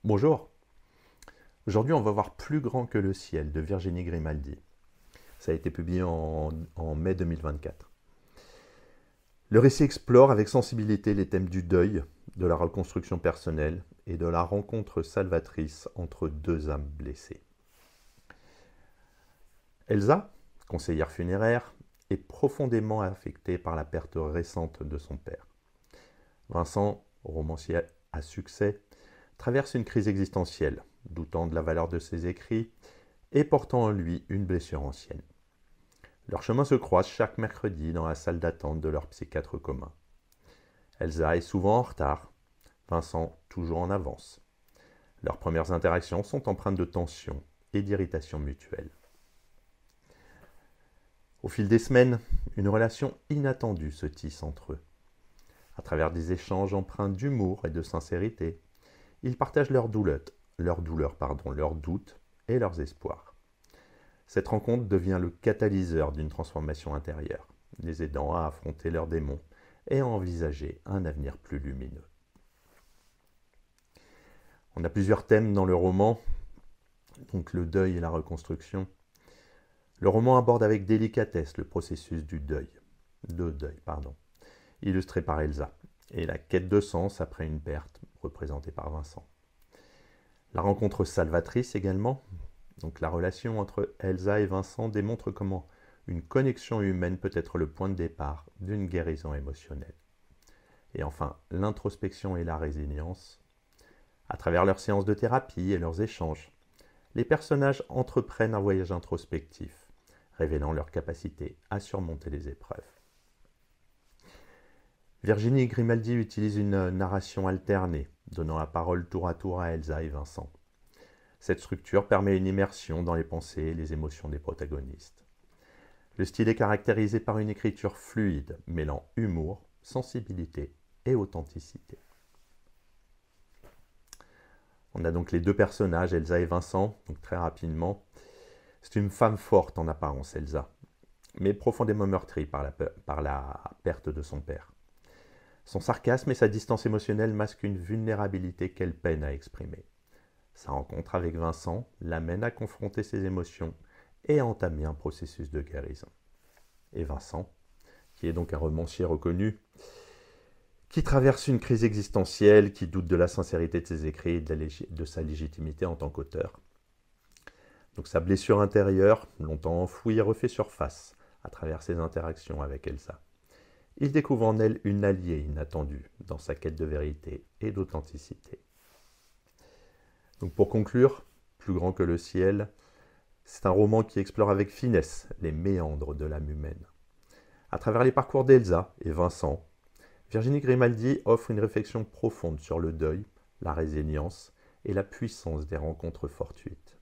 Bonjour, aujourd'hui on va voir Plus grand que le ciel de Virginie Grimaldi. Ça a été publié en mai 2024. Le récit explore avec sensibilité les thèmes du deuil, de la reconstruction personnelle et de la rencontre salvatrice entre deux âmes blessées. Elsa, conseillère funéraire, est profondément affectée par la perte récente de son père. Vincent, romancier à succès, traverse une crise existentielle, doutant de la valeur de ses écrits et portant en lui une blessure ancienne. Leurs chemins se croisent chaque mercredi dans la salle d'attente de leur psychiatre commun. Elsa est souvent en retard, Vincent toujours en avance. Leurs premières interactions sont empreintes de tension et d'irritation mutuelle. Au fil des semaines, une relation inattendue se tisse entre eux. À travers des échanges empreints d'humour et de sincérité, ils partagent leurs doutes et leurs espoirs. Cette rencontre devient le catalyseur d'une transformation intérieure, les aidant à affronter leurs démons et à envisager un avenir plus lumineux. On a plusieurs thèmes dans le roman, donc le deuil et la reconstruction. Le roman aborde avec délicatesse le processus de deuil, illustré par Elsa, et la quête de sens après une perte, représentée par Vincent. La rencontre salvatrice également, donc la relation entre Elsa et Vincent démontre comment une connexion humaine peut être le point de départ d'une guérison émotionnelle. Et enfin, l'introspection et la résilience. À travers leurs séances de thérapie et leurs échanges, les personnages entreprennent un voyage introspectif, révélant leur capacité à surmonter les épreuves. Virginie Grimaldi utilise une narration alternée, donnant la parole tour à Elsa et Vincent. Cette structure permet une immersion dans les pensées et les émotions des protagonistes. Le style est caractérisé par une écriture fluide, mêlant humour, sensibilité et authenticité. On a donc les deux personnages, Elsa et Vincent, donc très rapidement. C'est une femme forte en apparence, Elsa, mais profondément meurtrie par la perte de son père. Son sarcasme et sa distance émotionnelle masquent une vulnérabilité qu'elle peine à exprimer. Sa rencontre avec Vincent l'amène à confronter ses émotions et à entamer un processus de guérison. Et Vincent, qui est donc un romancier reconnu, qui traverse une crise existentielle, qui doute de la sincérité de ses écrits et de sa légitimité en tant qu'auteur. Donc sa blessure intérieure, longtemps enfouie, refait surface à travers ses interactions avec Elsa. Il découvre en elle une alliée inattendue dans sa quête de vérité et d'authenticité. Donc pour conclure, Plus grand que le ciel, c'est un roman qui explore avec finesse les méandres de l'âme humaine. À travers les parcours d'Elsa et Vincent, Virginie Grimaldi offre une réflexion profonde sur le deuil, la résilience et la puissance des rencontres fortuites.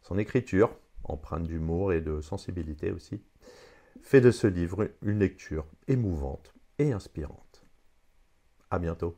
Son écriture, empreinte d'humour et de sensibilité aussi, fait de ce livre une lecture émouvante et inspirante. À bientôt.